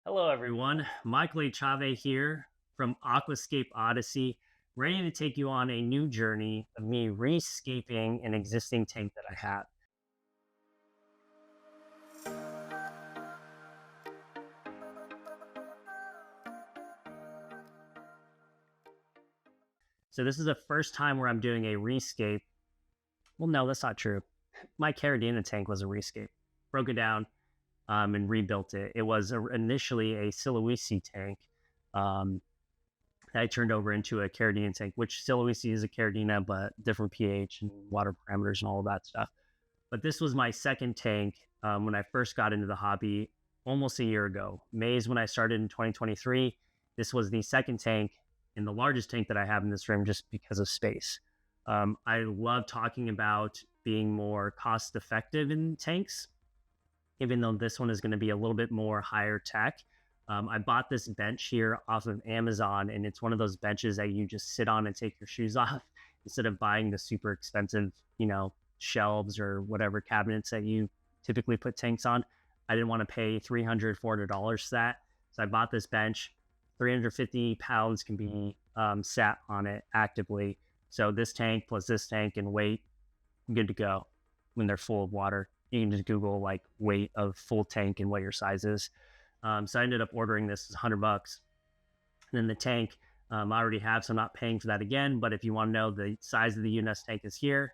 Hello, everyone. Michael Chave here from Aquascape Odyssey, ready to take you on a new journey of me rescaping an existing tank that I have. So this is the first time where I'm doing a rescape. Well, no, that's not true. My Caridina tank was a rescape. Broke it down and rebuilt it. It was initially a Siloisi tank. I turned over into a Caridina tank, which Siloisi is a Caridina, but different pH and water parameters and all of that stuff. But this was my second tank when I first got into the hobby almost a year ago. May is when I started in 2023. This was the second tank and the largest tank that I have in this room just because of space. I love talking about being more cost effective in tanks, even though this one is going to be a little bit more higher tech. I bought this bench here off of Amazon, and it's one of those benches that you just sit on and take your shoes off instead of buying the super expensive, shelves or whatever cabinets that you typically put tanks on. I didn't want to pay $300, $400 for that. So I bought this bench. 350 pounds can be sat on it actively. So this tank plus this tank and weight, good to go when they're full of water. You can just Google like weight of full tank and what your size is. So I ended up ordering this $100. And then the tank I already have, so I'm not paying for that again. But if you want to know, the size of the UNS tank is here.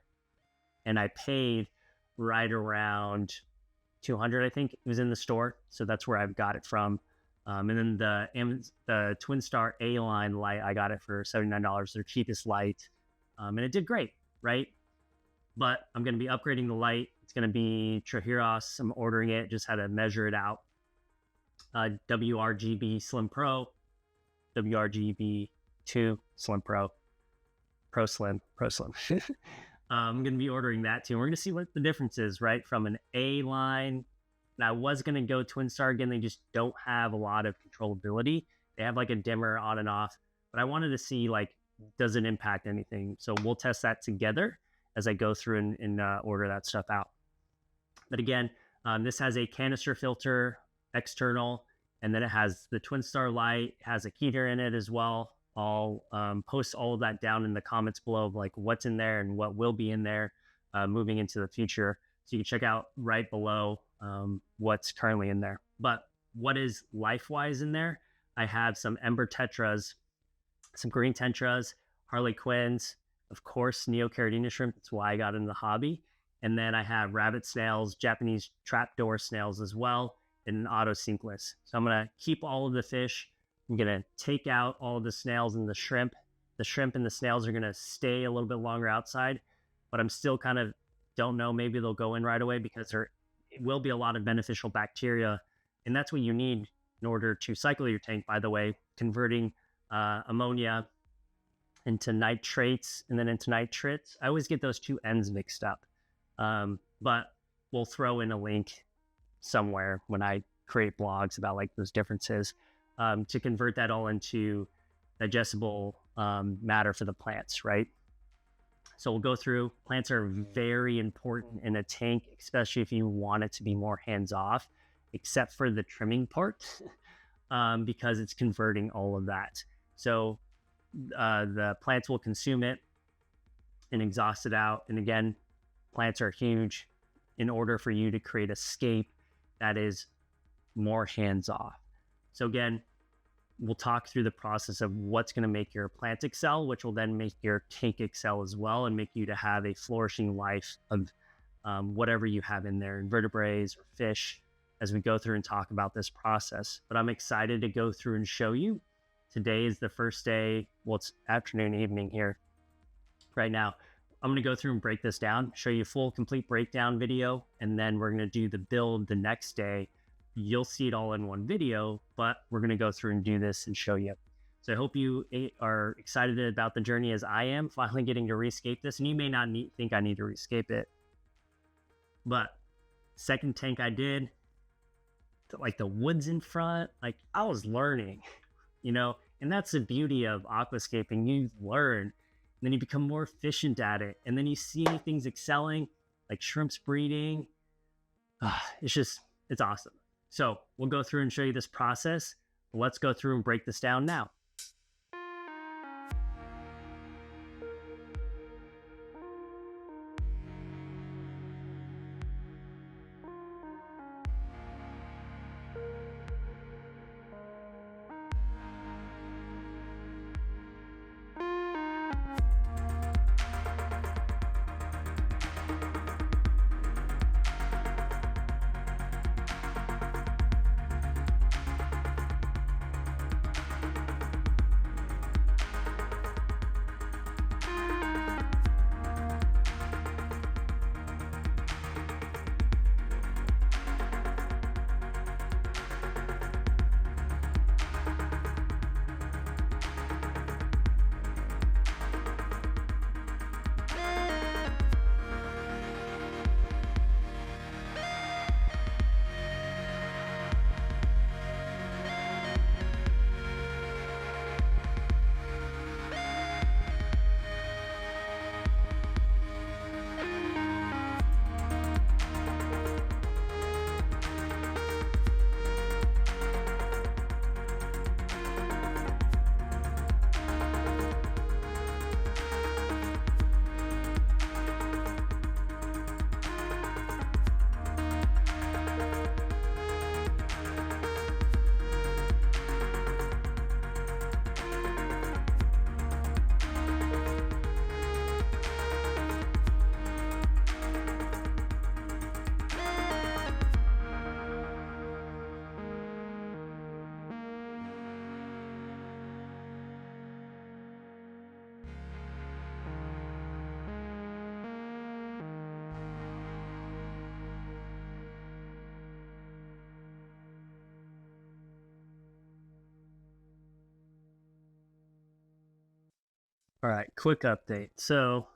And I paid right around 200, I think it was in the store. So that's where I've got it from. And then the Twinstar A line light, I got it for $79, their cheapest light. And it did great, right? But I'm going to be upgrading the light. It's going to be Chihiros. I'm ordering it, just had to measure it out. WRGB Slim Pro, WRGB 2 Slim Pro, Pro Slim. I'm going to be ordering that too. We're going to see what the difference is, right? From an A line. And I was going to go Twinstar again. They just don't have a lot of controllability. They have like a dimmer on and off, but I wanted to see like, does it impact anything? So we'll test that together as I go through and order that stuff out. But again, this has a canister filter external, and then it has the Twinstar light, has a heater in it as well. I'll post all of that down in the comments below of like what's in there and what will be in there moving into the future. So you can check out right below what's currently in there. But what is life-wise in there? I have some Ember Tetras, some green Tetras, Harley Quinns, of course, Neocaridina shrimp. That's why I got into the hobby. And then I have rabbit snails, Japanese trapdoor snails as well, and an auto sinkless. So I'm going to keep all of the fish. I'm going to take out all of the snails and the shrimp. The shrimp and the snails are going to stay a little bit longer outside, but I'm still kind of don't know. Maybe they'll go in right away because there will be a lot of beneficial bacteria. And that's what you need in order to cycle your tank, by the way, converting ammonia into nitrates and then into nitrates. I always get those two ends mixed up. But we'll throw in a link somewhere when I create blogs about like those differences to convert that all into digestible matter for the plants, right? So we'll go through. Plants are very important in a tank, especially if you want it to be more hands-off, except for the trimming part, because it's converting all of that. So the plants will consume it and exhaust it out. And again, plants are huge in order for you to create a scape that is more hands-off. So again, we'll talk through the process of what's going to make your plant excel, which will then make your tank excel as well and make you to have a flourishing life of whatever you have in there, invertebrates or fish, as we go through and talk about this process. But I'm excited to go through and show you. Today is the first day. Well, it's afternoon, evening here right now. I'm going to go through and break this down, show you a full, complete breakdown video, and then we're going to do the build the next day. You'll see it all in one video, but we're going to go through and do this and show you. So I hope you are excited about the journey as I am, finally getting to rescape this. And you may not think I need to rescape it, but second tank I did, like the woods in front, like I was learning, and that's the beauty of aquascaping. You learn, and then you become more efficient at it. And then you see things excelling, like shrimps breeding. It's awesome. So we'll go through and show you this process. Let's go through and break this down now. All right, quick update. So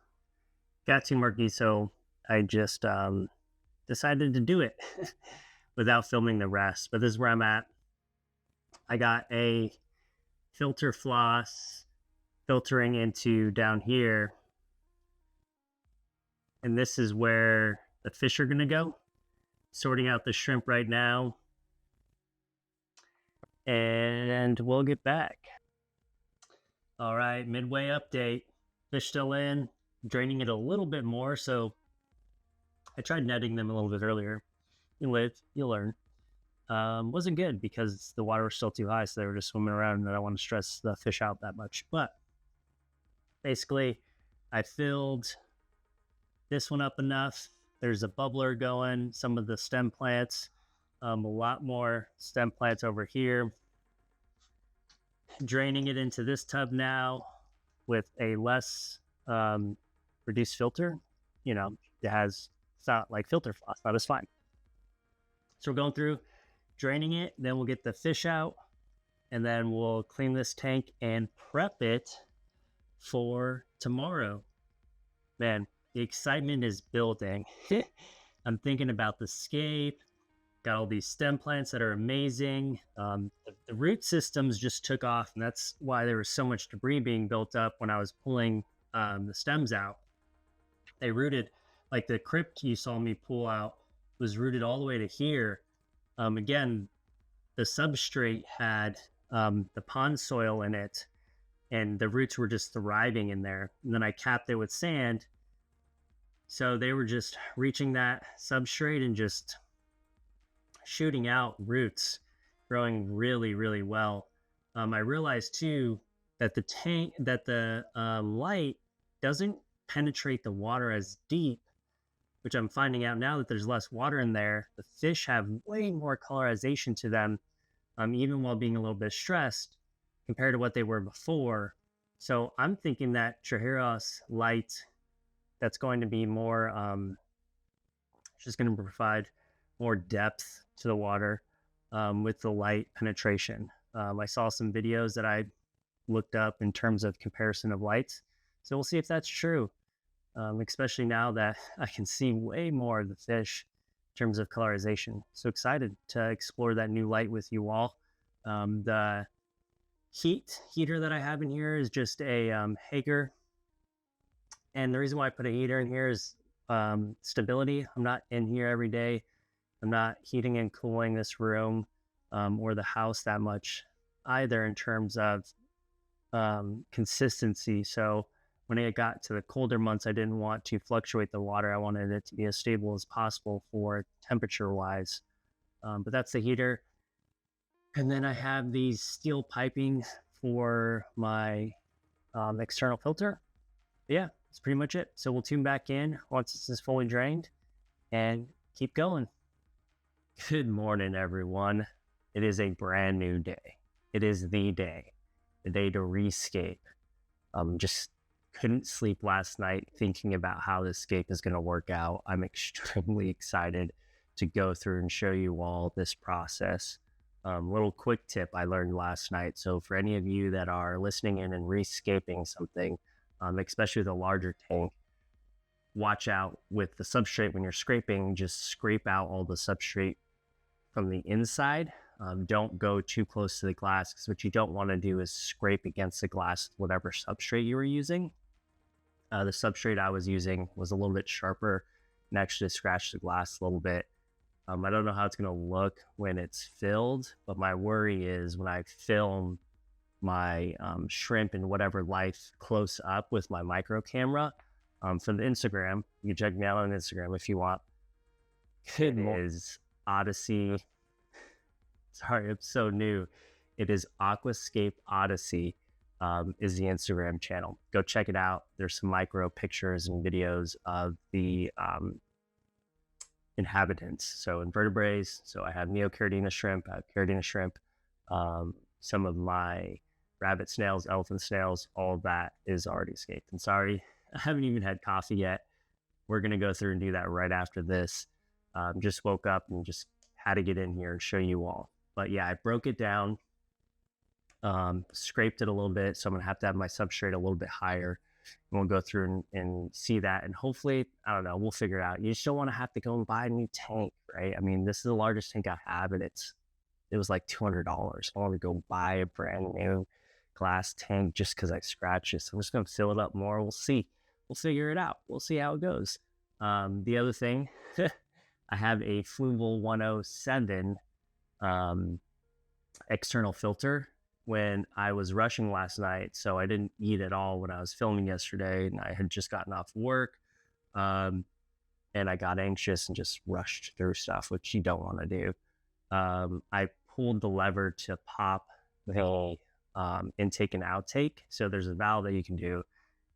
got too murky, so I just decided to do it without filming the rest. But this is where I'm at. I got a filter floss filtering into down here. And this is where the fish are going to go. Sorting out the shrimp right now. And we'll get back. All right, midway update. Fish still in. Draining it a little bit more. So I tried netting them a little bit earlier. You live, you learn. Wasn't good because the water was still too high, so they were just swimming around, and I don't want to stress the fish out that much. But basically, I filled this one up enough. There's a bubbler going, some of the stem plants, a lot more stem plants over here. Draining it into this tub now with a less reduced filter. You know, it has, it's not like filter floss, that is fine. So we're going through, draining it, then we'll get the fish out, and then we'll clean this tank and prep it for tomorrow. Man, the excitement is building. I'm thinking about the scape. Got all these stem plants that are amazing. The root systems just took off, and that's why there was so much debris being built up when I was pulling the stems out. They rooted, like the crypt you saw me pull out was rooted all the way to here. Again, the substrate had the pond soil in it, and the roots were just thriving in there. And then I capped it with sand. So they were just reaching that substrate and just shooting out roots, growing really, really well. I realized too that the light doesn't penetrate the water as deep, which I'm finding out now that there's less water in there. The fish have way more colorization to them, even while being a little bit stressed compared to what they were before. So I'm thinking that Chihiros light, that's going to be more, just going to provide more depth to the water with the light penetration. I saw some videos that I looked up in terms of comparison of lights. So we'll see if that's true, especially now that I can see way more of the fish in terms of colorization. So excited to explore that new light with you all. The heater that I have in here is just a Hager. And the reason why I put a heater in here is stability. I'm not in here every day I'm not heating and cooling this room or the house that much either in terms of consistency. So when it got to the colder months, I didn't want to fluctuate the water. I wanted it to be as stable as possible for temperature wise. But that's the heater. And then I have these steel piping for my external filter. Yeah, that's pretty much it. So we'll tune back in once this is fully drained and keep going. Good morning, everyone. It is a brand new day. It is the day to rescape. Just couldn't sleep last night thinking about how this scape is going to work out. I'm extremely excited to go through and show you all this process. Little quick tip I learned last night. So for any of you that are listening in and rescaping something, especially with a larger tank, watch out with the substrate when you're scraping. Just scrape out all the substrate from the inside. Don't go too close to the glass, because what you don't want to do is scrape against the glass whatever substrate you were using. The substrate I was using was a little bit sharper and actually scratched the glass a little bit. I don't know how it's going to look when it's filled, but my worry is when I film my shrimp in whatever life close up with my micro camera for the Instagram. You can check me out on Instagram if you want. It is Odyssey. Sorry, I'm so new. It is Aquascape Odyssey is the Instagram channel. Go check it out. There's some micro pictures and videos of the inhabitants. So invertebrates. So I have Neocaridina shrimp, I have Caridina shrimp, some of my rabbit snails, elephant snails, all of that is already escaped. And sorry, I haven't even had coffee yet. We're going to go through and do that right after this. Just woke up and just had to get in here and show you all. But yeah, I broke it down, scraped it a little bit. So I'm going to have my substrate a little bit higher. And we'll go through and see that. And hopefully, I don't know, we'll figure it out. You just don't want to have to go and buy a new tank, right? I mean, this is the largest tank I have, and it was like $200. I want to go buy a brand new glass tank just because I scratched it. So I'm just going to fill it up more. We'll see. We'll figure it out. We'll see how it goes. The other thing, I have a Fluval 107 external filter. When I was rushing last night, so I didn't eat at all when I was filming yesterday, and I had just gotten off work, and I got anxious and just rushed through stuff, which you don't want to do. I pulled the lever to pop the intake and outtake. So there's a valve that you can do,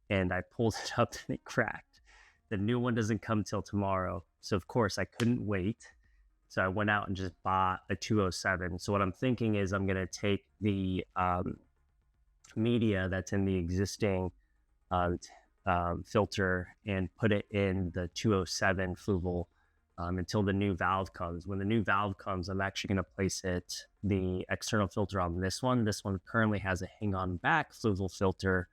and I pulled it up and it cracked. The new one doesn't come till tomorrow, so of course I couldn't wait. So I went out and just bought a 207. So what I'm thinking is I'm going to take the media that's in the existing filter and put it in the 207 Fluval until the new valve comes. When the new valve comes, I'm actually going to place the external filter on this one. This one currently has a hang-on back Fluval filter.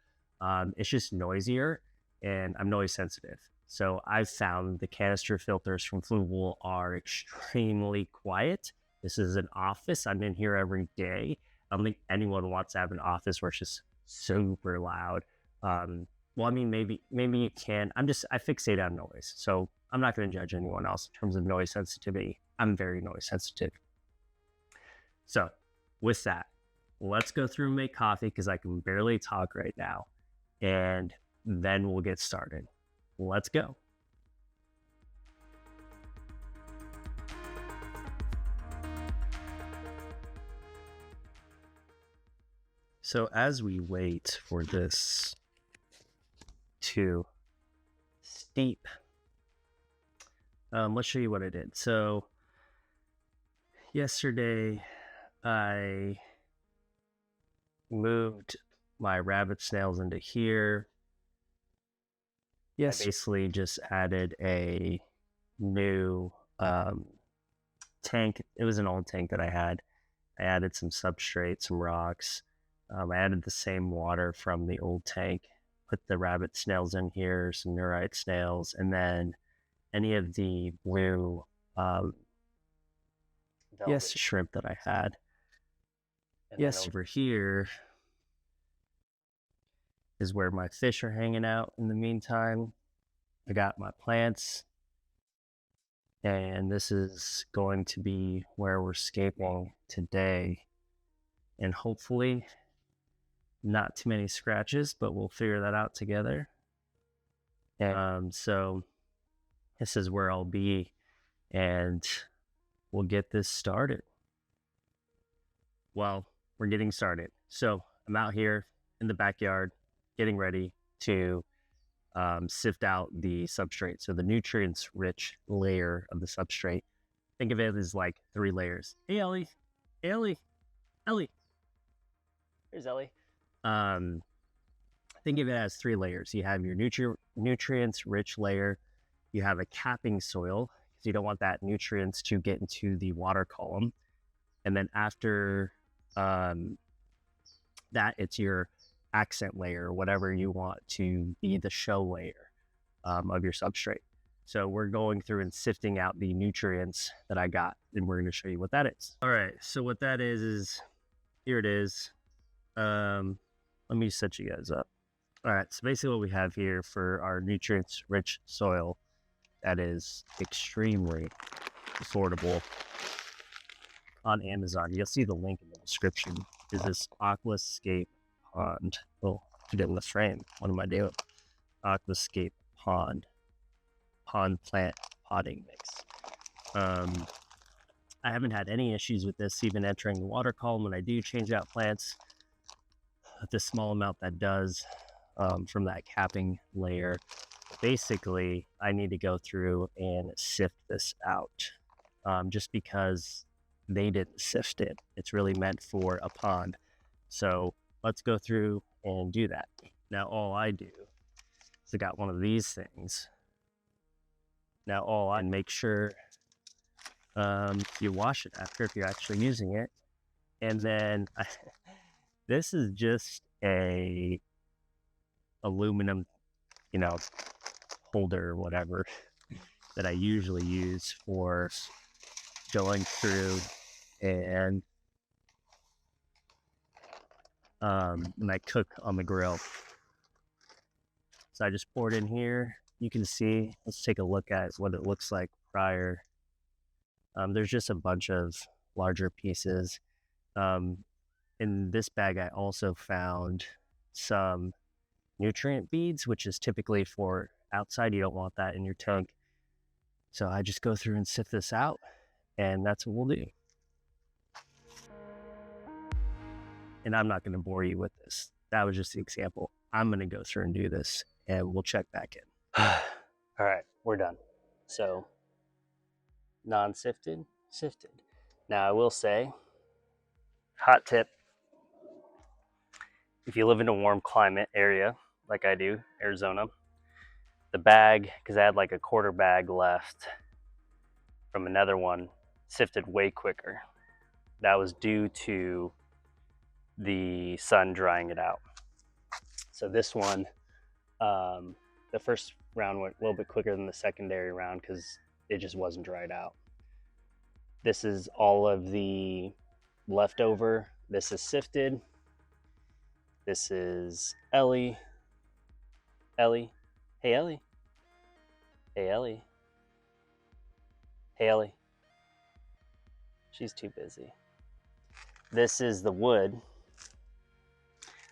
It's just noisier, and I'm noise sensitive. So I've found the canister filters from Fluval are extremely quiet. This is an office. I'm in here every day. I don't think anyone wants to have an office where it's just super loud. Well, I mean, maybe you can. I fixate on noise. So I'm not going to judge anyone else in terms of noise sensitivity. I'm very noise sensitive. So with that, let's go through and make coffee because I can barely talk right now. And then we'll get started. Let's go. So as we wait for this to steep, let's show you what I did. So yesterday I moved my rabbit snails into here. Yes, I basically just added a new tank. It was an old tank that I had. I added some substrate, some rocks. I added the same water from the old tank, put the rabbit snails in here, some neurite snails, and then any of the blue shrimp that I had. And yes, over here is where my fish are hanging out in the meantime. I got my plants. And this is going to be where we're scaping today. And hopefully not too many scratches, but we'll figure that out together. And so this is where I'll be, and we'll get this started. Well, we're getting started. So I'm out here in the backyard getting ready to sift out the substrate. So the nutrients rich layer of the substrate. Think of it as like 3 layers. Hey, Ellie. Hey, Ellie. Ellie. Here's Ellie. Think of it as 3 layers. You have your nutrients rich layer. You have a capping soil, because you don't want that nutrients to get into the water column. And then after that, it's your accent layer, whatever you want to be the show layer of your substrate. So we're going through and sifting out the nutrients that I got, and we're going to show you what that is. All right, so what that is here it is. Let me set you guys up. All right, so basically what we have here for our nutrients rich soil that is extremely affordable on Amazon. You'll see the link in the description. Is this Aquascape pond? Oh, to get in the frame. What am I doing? Aquascape pond plant potting mix. I haven't had any issues with this even entering the water column when I do change out plants. The small amount that does from that capping layer. Basically, I need to go through and sift this out just because they didn't sift it. It's really meant for a pond. So let's go through and do that. Now, all I do is I got one of these things. Now, all I make sure you wash it after if you're actually using it. And then this is just a aluminum, holder or whatever that I usually use for going through and when I cook on the grill. So I just poured in here. You can see, let's take a look at what it looks like prior. There's just a bunch of larger pieces. In this bag, I also found some nutrient beads, which is typically for outside. You don't want that in your tank. So I just go through and sift this out, and that's what we'll do. And I'm not going to bore you with this. That was just the example. I'm going to go through and do this, and we'll check back in. All right, we're done. So non-sifted, sifted. Now I will say, hot tip, if you live in a warm climate area like I do, Arizona, the bag, because I had like a quarter bag left from another one, sifted way quicker. That was due to the sun drying it out. So this one, the first round went a little bit quicker than the secondary round because it just wasn't dried out. This is all of the leftover. This is sifted. This is Ellie. Ellie. Hey, Ellie. Hey, Ellie. Hey, Ellie. She's too busy. This is the wood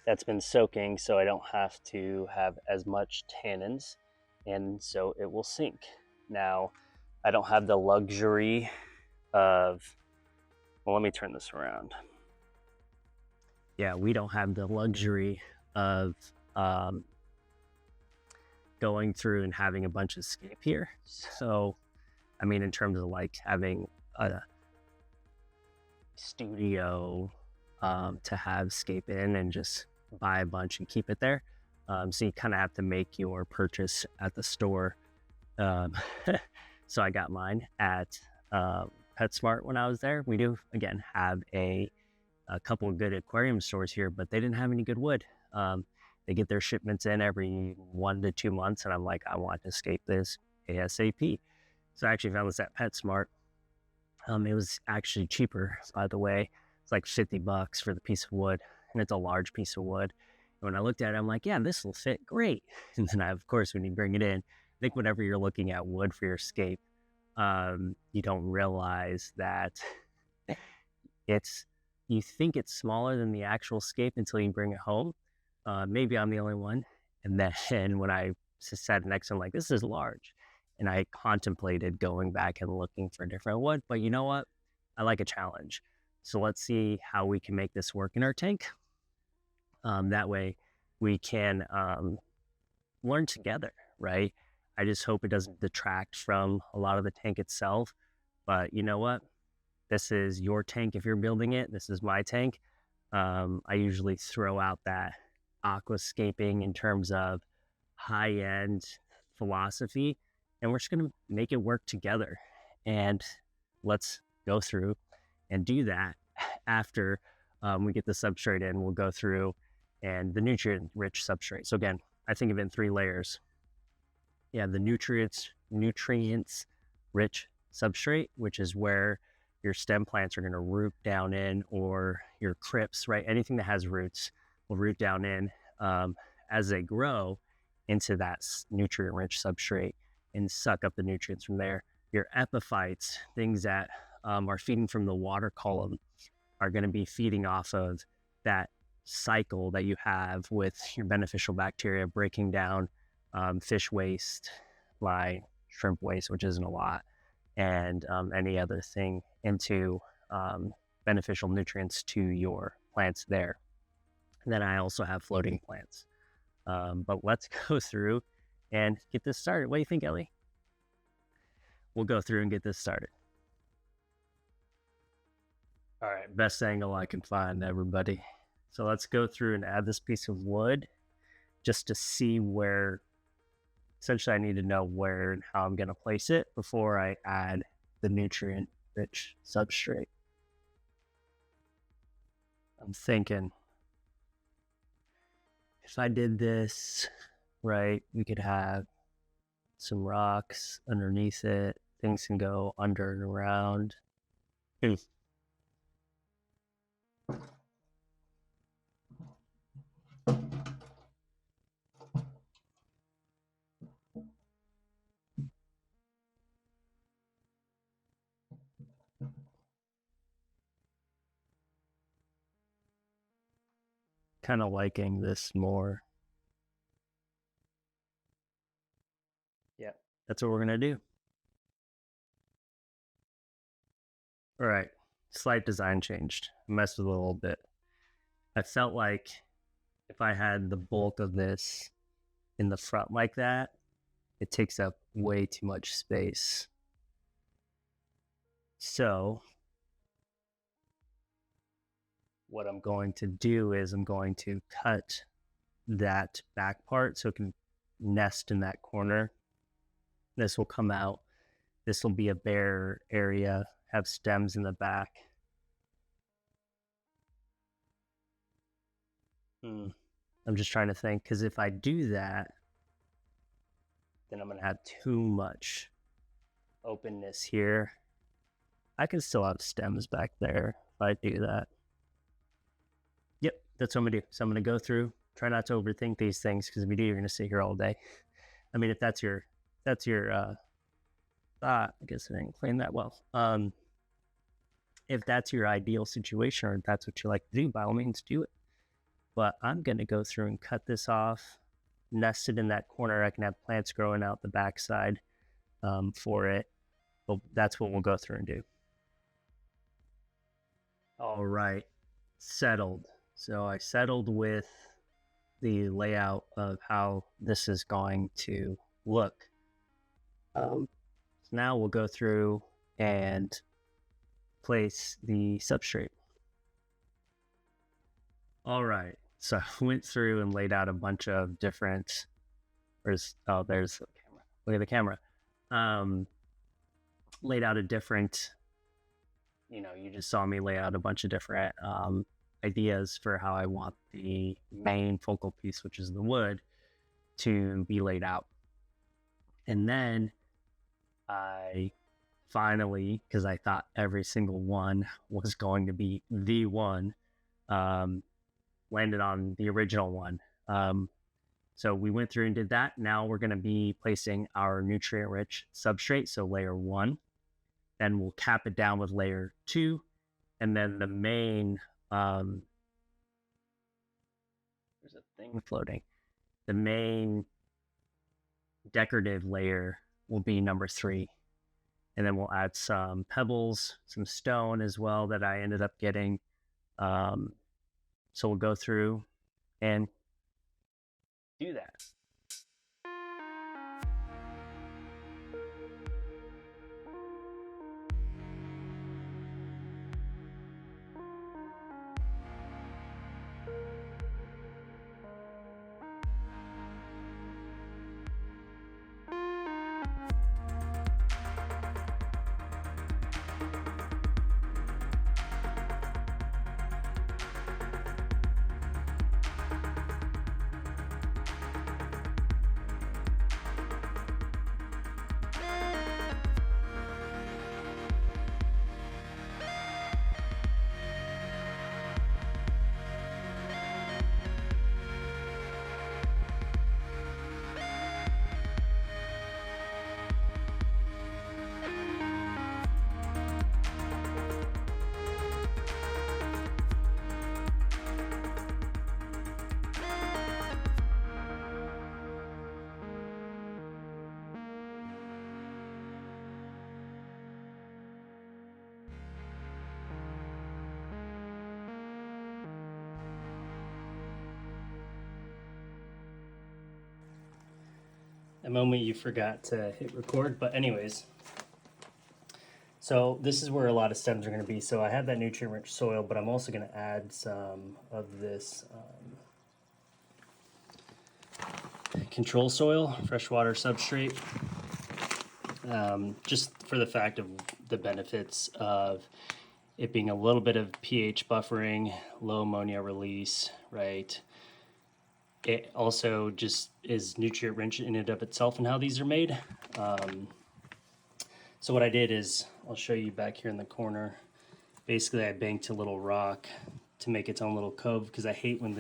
that's been soaking, so I don't have to have as much tannins, and so it will sink. Now, I don't have the luxury of, well, let me turn this around. Yeah, we don't have the luxury of going through and having a bunch of scape here. So, I mean, in terms of like having a studio to have scape in and just buy a bunch and keep it there. So you kind of have to make your purchase at the store. So I got mine at PetSmart when I was there. We do, again, have a couple of good aquarium stores here, but they didn't have any good wood. They get their shipments in every 1 to 2 months, and I'm like, I want to escape this ASAP. So I actually found this at PetSmart. It was actually cheaper, by the way. It's like $50 for the piece of wood, and it's a large piece of wood. And when I looked at it, I'm like, yeah, this will fit great. And then, of course, when you bring it in, I think whenever you're looking at wood for your scape, you don't realize that you think it's smaller than the actual scape until you bring it home. Maybe I'm the only one. And then when I sat next to him, like, this is large. And I contemplated going back and looking for a different wood. But you know what? I like a challenge. So let's see how we can make this work in our tank. That way we can learn together, right? I just hope it doesn't detract from a lot of the tank itself. But you know what? This is your tank if you're building it. This is my tank. I usually throw out that aquascaping in terms of high-end philosophy, and we're just going to make it work together. And let's go through and do that after we get the substrate in. We'll go through and the nutrient-rich substrate. So again, I think of it in 3 layers. Yeah, the nutrients-rich substrate, which is where your stem plants are going to root down in, or your crypts, right? Anything that has roots will root down in as they grow into that nutrient-rich substrate and suck up the nutrients from there. Your epiphytes, things that are feeding from the water column, are going to be feeding off of that cycle that you have with your beneficial bacteria breaking down fish waste, like shrimp waste, which isn't a lot, and any other thing into beneficial nutrients to your plants there. And then I also have floating plants. But let's go through and get this started. What do you think, Ellie? We'll go through and get this started. All right, best angle I can find, everybody. So let's go through and add this piece of wood just to see where, essentially I need to know where and how I'm going to place it before I add the nutrient-rich substrate. I'm thinking if I did this, right, we could have some rocks underneath it. Things can go under and around. Kind of liking this more. Yeah, that's what we're gonna do. All right, slight design changed. I messed with it a little bit. I felt like if I had the bulk of this in the front like that, it takes up way too much space. So what I'm going to do is I'm going to cut that back part so it can nest in that corner. This will come out. This will be a bare area, have stems in the back. I'm just trying to think, because if I do that, then I'm going to have too much openness here. I can still have stems back there if I do that. Yep, that's what I'm going to do. So I'm going to go through, try not to overthink these things, because if you do, you're going to sit here all day. I mean, if that's your thought, I guess I didn't explain that well. If that's your ideal situation, or if that's what you like to do, by all means, do it. But I'm going to go through and cut this off, nested in that corner. I can have plants growing out the backside for it. But that's what we'll go through and do. All right, settled. So I settled with the layout of how this is going to look. So now we'll go through and place the substrate. All right, so I went through and laid out a bunch of different, there's the camera. Look at the camera. Laid out a different, you just saw me lay out a bunch of different ideas for how I want the main focal piece, which is the wood, to be laid out. And then I finally, because I thought every single one was going to be the one, landed on the original one. So we went through and did that. Now we're going to be placing our nutrient-rich substrate, so layer 1. Then we'll cap it down with layer 2. And then the main, there's a thing floating. The main decorative layer will be number 3. And then we'll add some pebbles, some stone as well that I ended up getting. So we'll go through and do that. A moment you forgot to hit record, but anyways, so this is where a lot of stems are going to be. So I have that nutrient-rich soil, but I'm also going to add some of this control soil, freshwater substrate, just for the fact of the benefits of it being a little bit of pH buffering, low ammonia release, right? It also just is nutrient rich in and of itself and how these are made. So what I did is, I'll show you back here in the corner. Basically, I banked a little rock to make its own little cove, because I hate when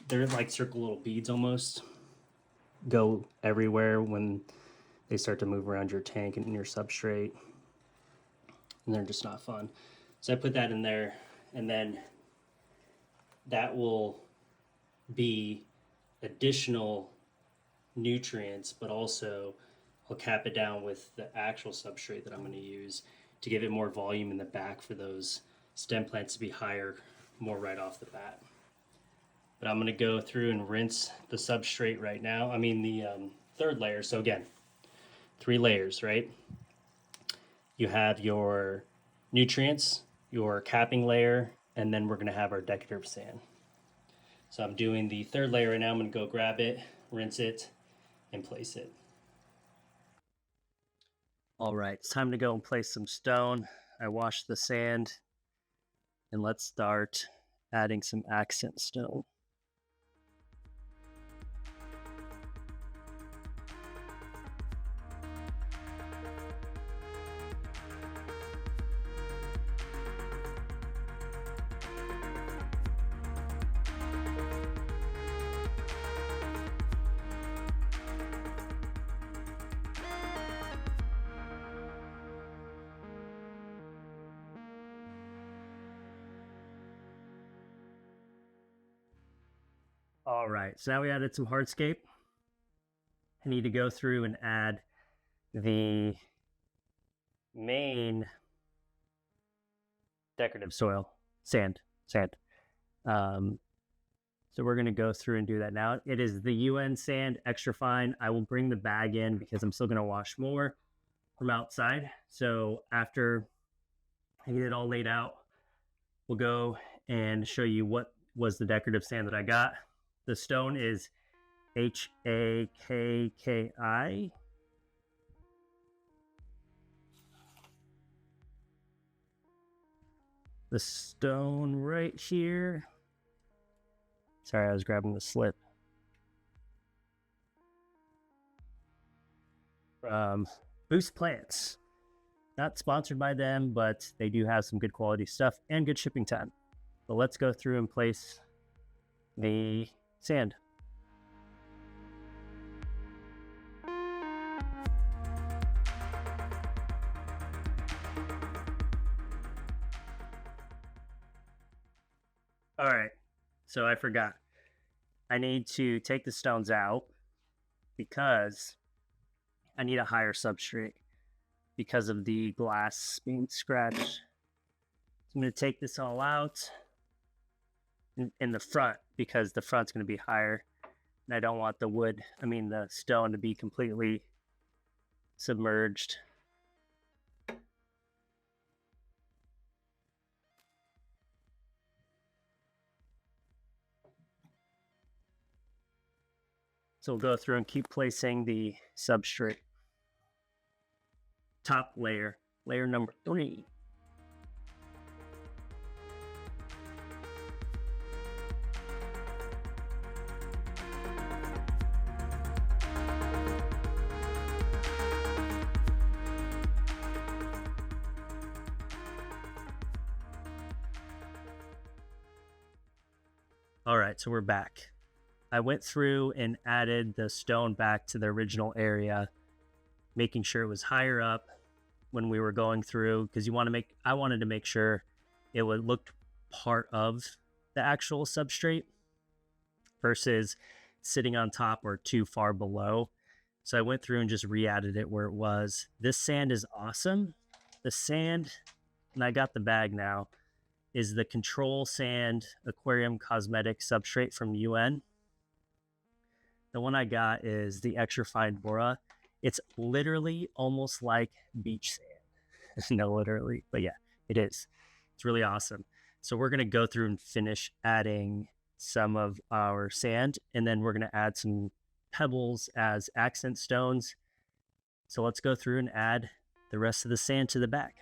they're like circle little beads almost, go everywhere when they start to move around your tank and your substrate. And they're just not fun. So I put that in there, and then that will be additional nutrients, but also I'll cap it down with the actual substrate that I'm going to use to give it more volume in the back for those stem plants to be higher more right off the bat. But I'm going to go through and rinse the substrate right now. I mean the third layer. So again, 3 layers, right? You have your nutrients, your capping layer, and then we're going to have our decorative sand. So I'm doing the third layer right now. I'm going to go grab it, rinse it, and place it. All right, it's time to go and place some stone. I washed the sand, and let's start adding some accent stone. All right, so now we added some hardscape. I need to go through and add the main decorative soil, sand. So we're going to go through and do that now. It is the UN sand, extra fine. I will bring the bag in because I'm still going to wash more from outside. So after I get it all laid out, we'll go and show you what was the decorative sand that I got. The stone is HAKKI. The stone right here. Sorry, I was grabbing the slip. From Boost Plants. Not sponsored by them, but they do have some good quality stuff and good shipping time. But let's go through and place the sand. right, so I forgot. I need to take the stones out because I need a higher substrate because of the glass being scratched. So I'm going to take this all out in the front because the front's going to be higher. And I don't want the stone to be completely submerged. So we'll go through and keep placing the substrate. Top layer, layer number 3. All right, so we're back. I went through and added the stone back to the original area, making sure it was higher up when we were going through, because I wanted to make sure it would look part of the actual substrate versus sitting on top or too far below. So I went through and just re-added it where it was. This sand is awesome. The sand, and I got the bag now, is the Control Sand Aquarium Cosmetic Substrate from UN. The one I got is the Extra Fine Bora. It's literally almost like beach sand. No, literally, but yeah, it is. It's really awesome. So we're going to go through and finish adding some of our sand, and then we're going to add some pebbles as accent stones. So let's go through and add the rest of the sand to the back.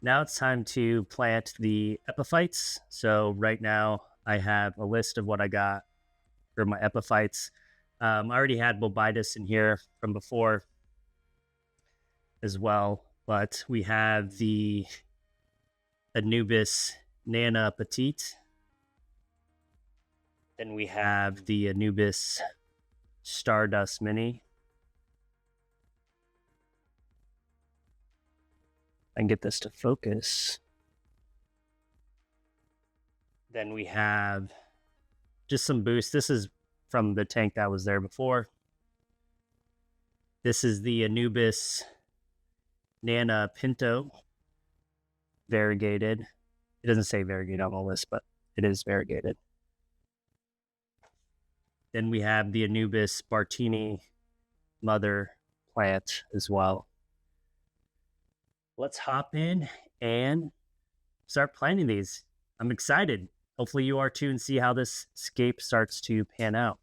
Now it's time to plant the epiphytes. So right now I have a list of what I got for my epiphytes. I already had bobitis in here from before as well, but we have the Anubis Nana Petite. Then we have the Anubis Stardust Mini. I can get this to focus. Then we have just some boost. This is from the tank that was there before. This is the Anubis Nana Pinto, variegated. It doesn't say variegated on the list, but it is variegated. Then we have the Anubis Bartini mother plant as well. Let's hop in and start planting these. I'm excited. Hopefully you are too, and see how this scape starts to pan out.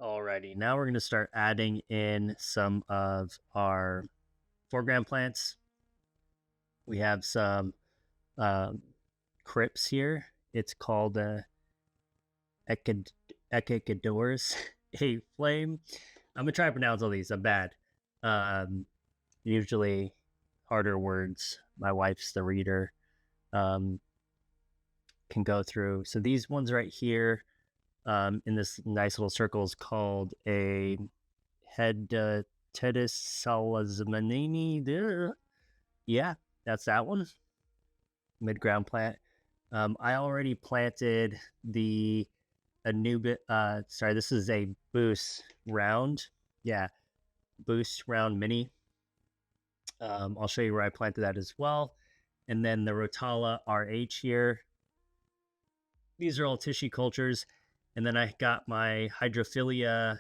Alrighty, now we're going to start adding in some of our foreground plants. We have some crypts here. It's called Echidorus a flame. I'm gonna try to pronounce all these. I'm bad. Usually harder words. My wife's the reader. Can go through. So these ones right here, in this nice little circle is called a Tedis salazmanini. Yeah, that's that one. Mid-ground plant. I already planted the sorry, this is a boost round. Yeah, boost round mini. I'll show you where I planted that as well. And then the Rotala RH here. These are all tissue cultures. And then I got my Hydrophilia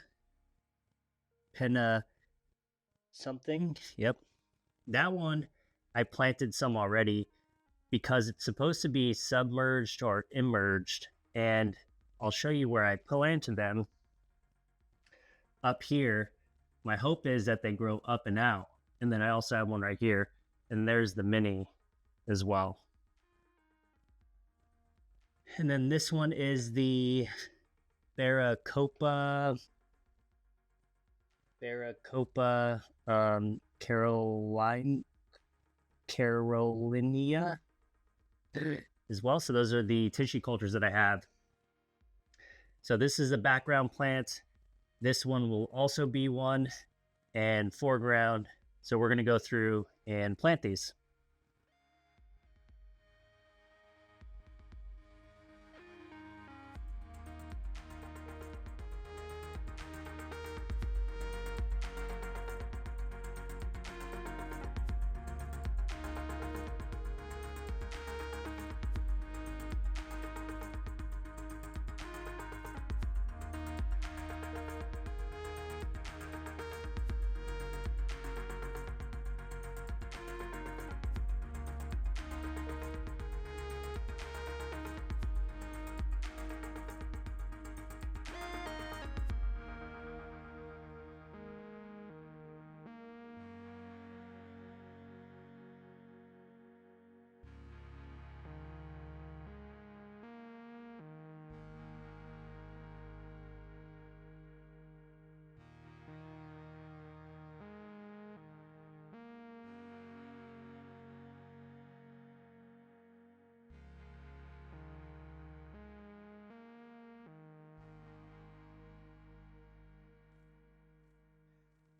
penna something. Yep. That one, I planted some already because it's supposed to be submerged or immerged. And I'll show you where I planted them. Up here, my hope is that they grow up and out. And then I also have one right here. And there's the mini as well. And then this one is the Barracopa Carolinia as well. So those are the tissue cultures that I have. So this is a background plant. This one will also be one, and foreground. So we're going to go through and plant these.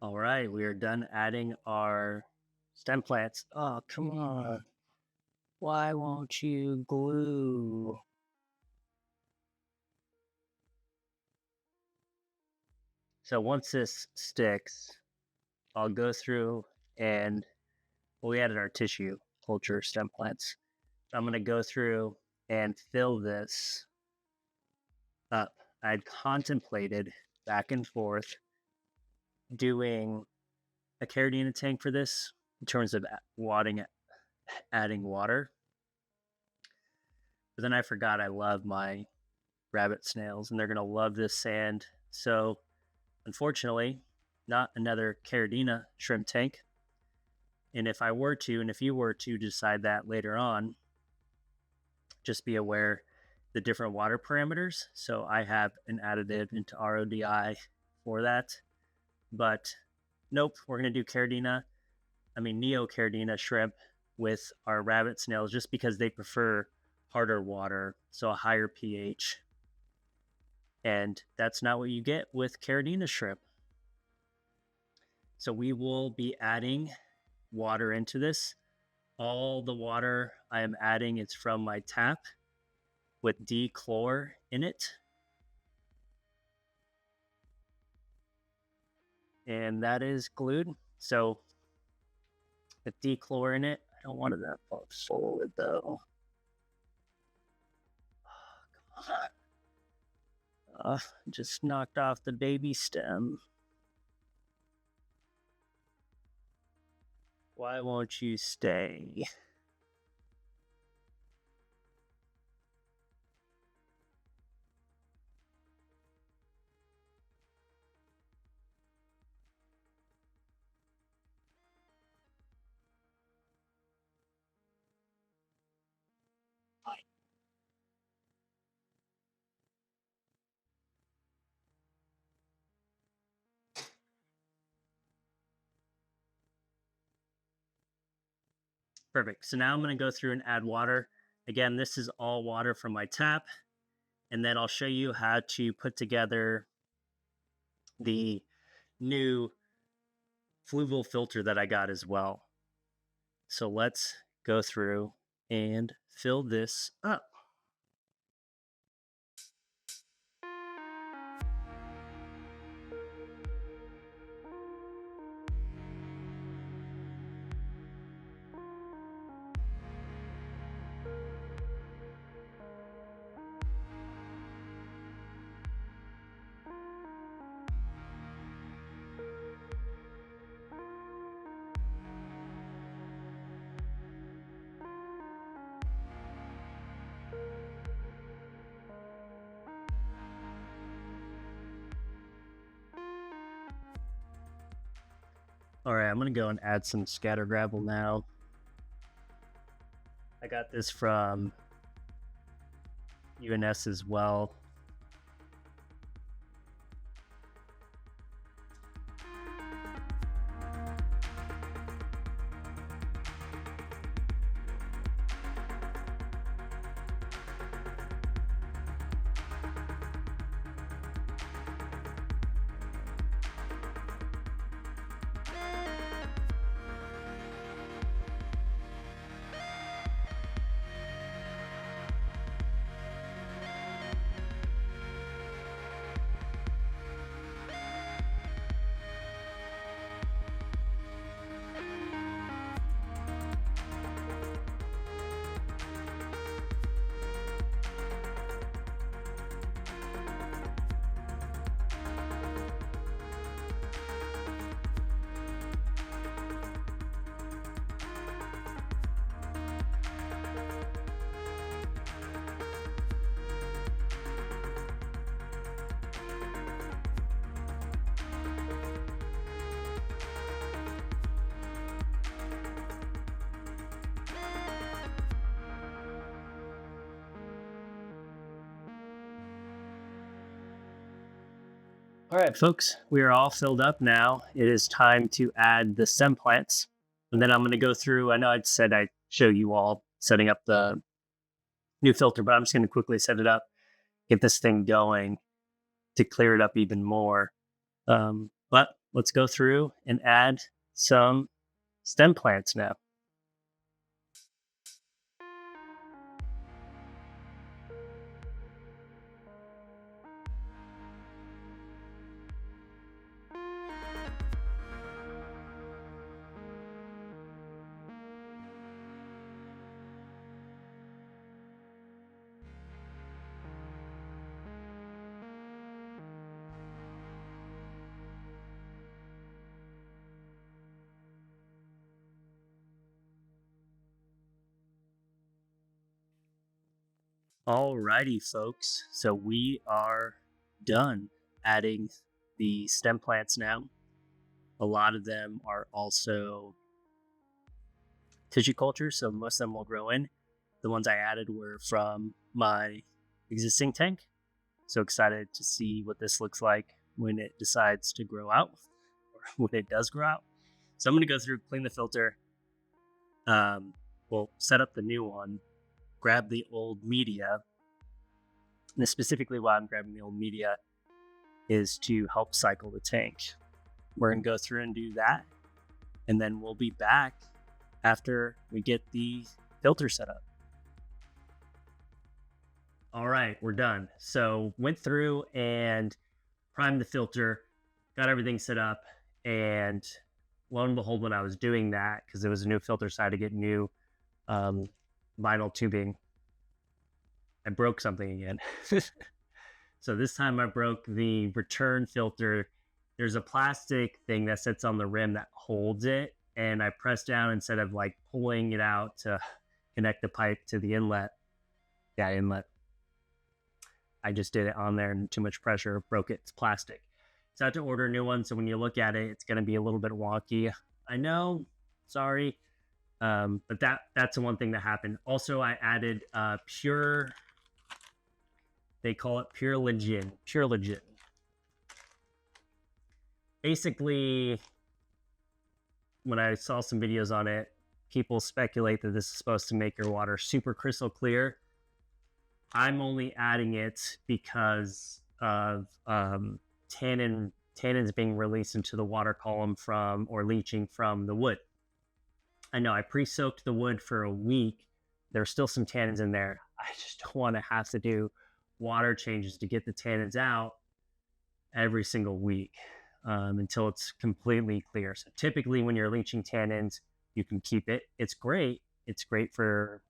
All right, we are done adding our stem plants. Oh, come on. Why won't you glue? So once this sticks, I'll go through and we added our tissue culture stem plants. I'm going to go through and fill this up. I'd contemplated back and forth doing a Caridina tank for this in terms of adding water. But then I forgot I love my rabbit snails and they're going to love this sand. So unfortunately, not another Caridina shrimp tank. And if I were to, and if you were to decide that later on, just be aware the different water parameters. So I have an additive into RODI for that. But nope, we're going to do Neo Caridina shrimp with our rabbit snails just because they prefer harder water, so a higher pH. And that's not what you get with Caridina shrimp. So we will be adding water into this. All the water I am adding is from my tap with D-chlor in it. And that is glued. So with D-chlor in it, I don't want it that far forward though. Oh, come on. Just knocked off the baby stem. Why won't you stay? Perfect. So now I'm going to go through and add water. Again, this is all water from my tap. And then I'll show you how to put together the new fluval filter that I got as well. So let's go through and fill this up. All right, I'm going to go and add some scatter gravel now. I got this from UNS as well. All right, folks, we are all filled up now. It is time to add the stem plants. And then I'm going to go through, I know I said I'd show you all setting up the new filter, but I'm just going to quickly set it up, get this thing going to clear it up even more. But let's go through and add some stem plants now. Alrighty, folks. So we are done adding the stem plants now. A lot of them are also tissue culture, so most of them will grow in. The ones I added were from my existing tank. So excited to see what this looks like when it decides to grow out, or when it does grow out. So I'm going to go through, clean the filter. We'll set up the new one, grab the old media. And specifically why I'm grabbing the old media is to help cycle the tank. We're going to go through and do that. And then we'll be back after we get the filter set up. All right, we're done. So went through and primed the filter, got everything set up, and lo and behold, when I was doing that, because it was a new filter, so I had to get new vinyl tubing, I broke something again. So this time I broke the return filter. There's a plastic thing that sits on the rim that holds it, and I pressed down instead of like pulling it out to connect the pipe to the inlet. Yeah, inlet. I just did it on there and too much pressure, broke it. It's plastic. So I had to order a new one. So when you look at it, it's going to be a little bit wonky. I know, sorry. But that's the one thing that happened. Also, I added pure. They call it pure legin. Pure legin. Basically, when I saw some videos on it, people speculate that this is supposed to make your water super crystal clear. I'm only adding it because of tannins being released into the water column from, or leaching from, the wood. I know I pre-soaked the wood for a week. There's still some tannins in there. I just don't want to have to do water changes to get the tannins out every single week until it's completely clear. So typically when you're leaching tannins, you can keep it. It's great. It's great for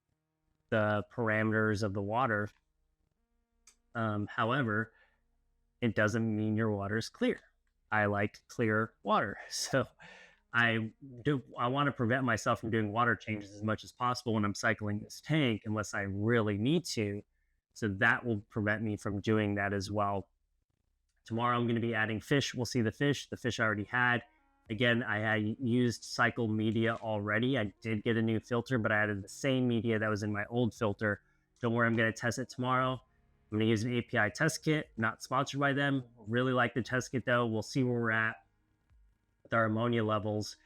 the parameters of the water. However, it doesn't mean your water is clear. I like clear water. So I want to prevent myself from doing water changes as much as possible when I'm cycling this tank, unless I really need to. So that will prevent me from doing that as well. Tomorrow I'm going to be adding fish. We'll see the fish. The fish I already had. Again, I had used cycled media already. I did get a new filter, but I added the same media that was in my old filter. Don't worry, I'm going to test it tomorrow. I'm going to use an API test kit, not sponsored by them. Really like the test kit though. We'll see where we're at with our ammonia levels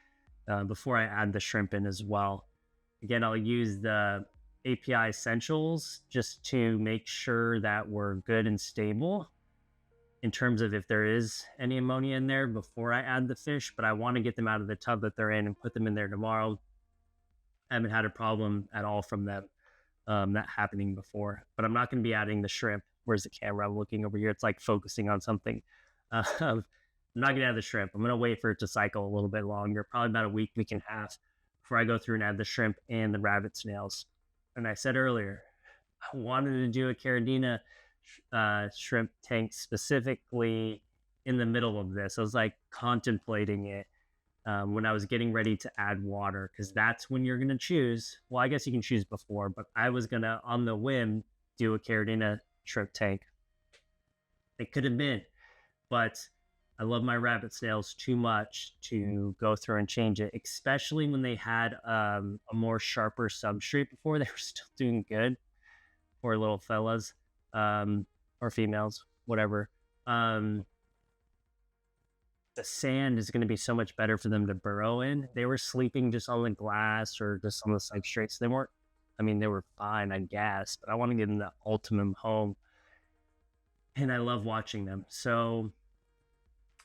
before I add the shrimp in as well. Again, I'll use the API essentials just to make sure that we're good and stable in terms of if there is any ammonia in there before I add the fish, but I want to get them out of the tub that they're in and put them in there tomorrow. I haven't had a problem at all from them that happening before, but I'm not going to be adding the shrimp. Where's the camera? I'm looking over here. It's like focusing on something. I'm not going to add the shrimp. I'm going to wait for it to cycle a little bit longer, probably about a week, week and a half, before I go through and add the shrimp and the rabbit snails. And I said earlier, I wanted to do a Caridina shrimp tank specifically in the middle of this. I was like contemplating it when I was getting ready to add water, because that's when you're going to choose. Well, I guess you can choose before, but I was going to, on the whim, do a Caridina shrimp tank. It could have been, but I love my rabbit snails too much to go through and change it, especially when they had a more sharper substrate before. They were still doing good. Poor little fellas. Or females, whatever. The sand is going to be so much better for them to burrow in. They were sleeping just on the glass or just on the substrates. They weren't, I mean, they were fine, I guess, but I want to get in the Ultumn home. And I love watching them. So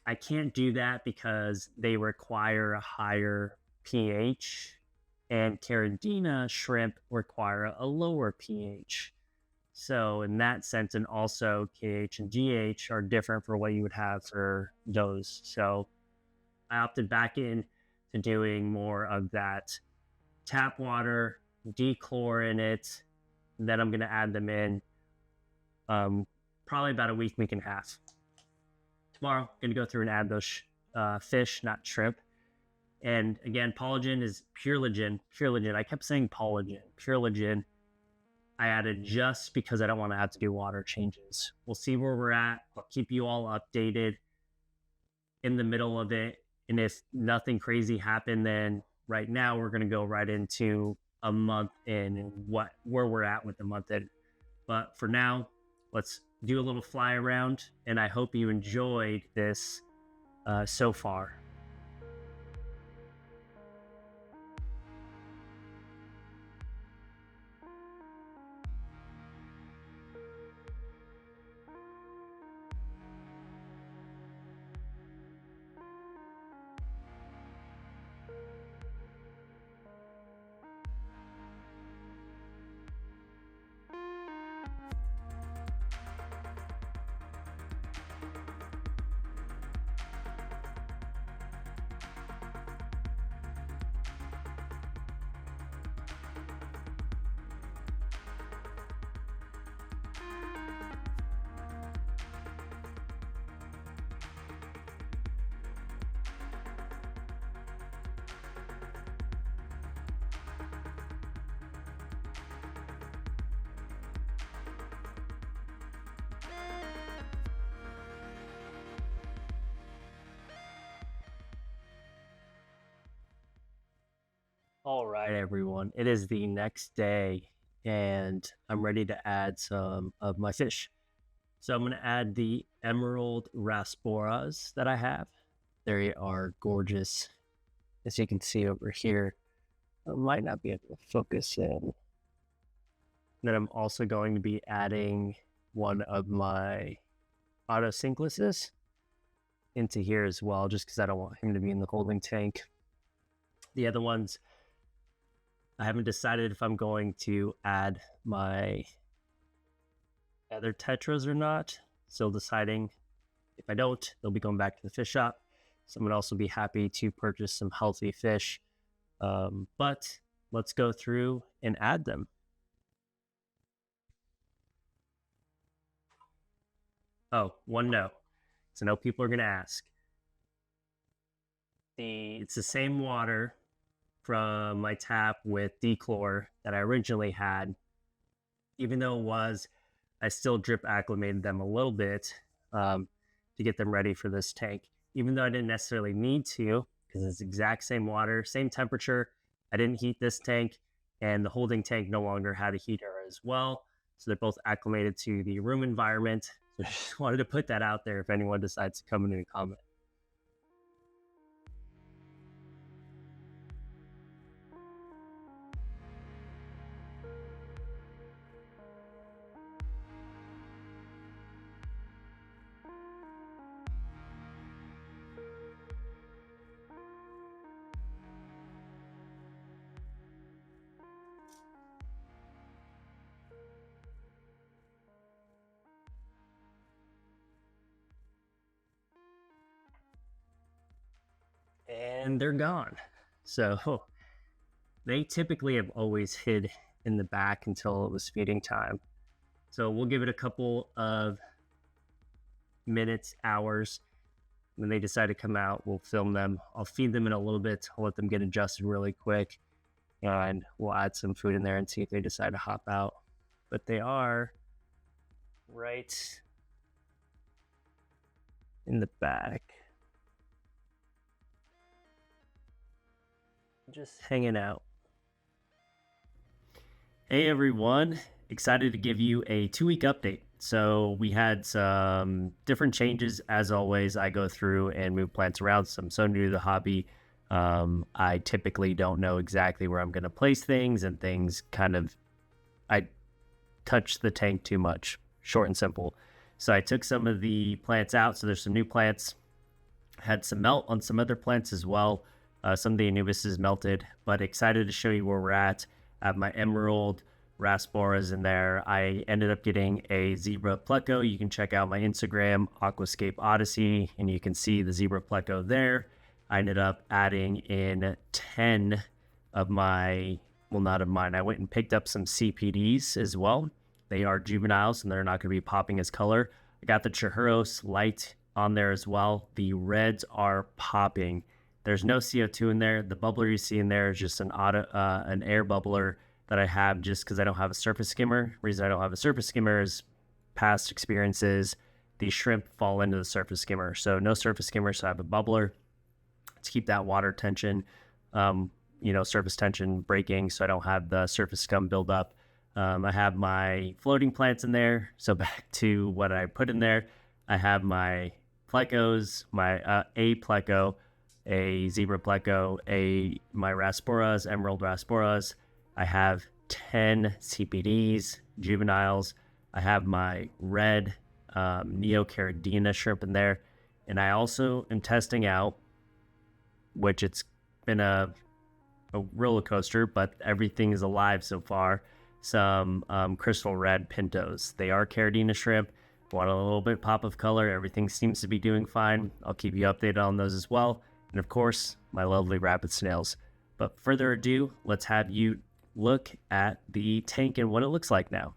I can't do that because they require a higher pH, and Caridina shrimp require a lower pH. So in that sense, and also KH and GH are different for what you would have for those. So I opted back in to doing more of that tap water, dechlor in it, and then I'm going to add them in probably about a week, week and a half. Tomorrow, I'm going to go through and add those fish, not shrimp. And again, Polygen is pure legin, pure legin. I kept saying Polygen, pure legin. I added just because I don't want to have to do water changes. We'll see where we're at. I'll keep you all updated in the middle of it. And if nothing crazy happened, then right now we're going to go right into a month in and where we're at with the month in. But for now, let's do a little fly around. And I hope you enjoyed this so far. All right, everyone. It is the next day, and I'm ready to add some of my fish. So I'm going to add the emerald rasporas that I have. They are gorgeous, as you can see over here. I might not be able to focus in. Then I'm also going to be adding one of my autosyncluses into here as well, just because I don't want him to be in the holding tank. The other ones, I haven't decided if I'm going to add my other tetras or not. Still deciding. If I don't, they'll be going back to the fish shop. So I'm going to also be happy to purchase some healthy fish. But let's go through and add them. Oh, one note. So I know people are going to ask. It's the same water from my tap with dechlor that I originally had. Even though it was, I still drip acclimated them a little bit to get them ready for this tank. Even though I didn't necessarily need to, because it's the exact same water, same temperature. I didn't heat this tank, and the holding tank no longer had a heater as well. So they're both acclimated to the room environment. So I just wanted to put that out there if anyone decides to come in and comment. And they're gone. So they typically have always hid in the back until it was feeding time. So we'll give it a couple of minutes, hours. When they decide to come out, we'll film them. I'll feed them in a little bit. I'll let them get adjusted really quick. And we'll add some food in there and see if they decide to hop out. But they are right in the back, just hanging out. Hey everyone, excited to give you a 2-week update. So we had some different changes. As always, I go through and move plants around. So I'm so new to the hobby. I typically don't know exactly where I'm going to place things, and things I touch the tank too much, short and simple. So I took some of the plants out. So there's some new plants. Had some melt on some other plants as well. Some of the anubises melted, but excited to show you where we're at. I have my emerald rasporas in there. I ended up getting a zebra pleco. You can check out my Instagram, Aquascape Odyssey, and you can see the zebra pleco there. I ended up adding in 10 of my, well, not of mine. I went and picked up some CPDs as well. They are juveniles and they're not going to be popping as color. I got the Chihiros light on there as well. The reds are popping. There's no CO2 in there. The bubbler you see in there is just an air bubbler that I have just because I don't have a surface skimmer. The reason I don't have a surface skimmer is past experiences. The shrimp fall into the surface skimmer. So no surface skimmer, so I have a bubbler to keep that water tension, surface tension breaking, so I don't have the surface scum build up. I have my floating plants in there. So back to what I put in there, I have my plecos, my A pleco, a zebra pleco, my rasporas, emerald rasporas. I have 10 CPDs, juveniles. I have my red Neocaridina shrimp in there. And I also am testing out, which it's been a roller coaster, but everything is alive so far, some crystal red pintos. They are Caridina shrimp. Want a little bit pop of color. Everything seems to be doing fine. I'll keep you updated on those as well. And of course, my lovely rapid snails. But further ado, let's have you look at the tank and what it looks like now.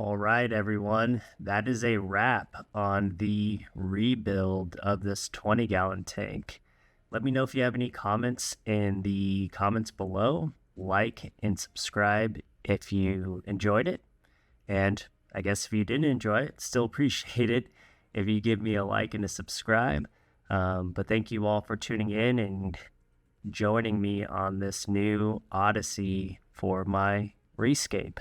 All right, everyone, that is a wrap on the rebuild of this 20-gallon tank. Let me know if you have any comments in the comments below. Like and subscribe if you enjoyed it. And I guess if you didn't enjoy it, still appreciate it if you give me a like and a subscribe. But thank you all for tuning in and joining me on this new odyssey for my Reefscape.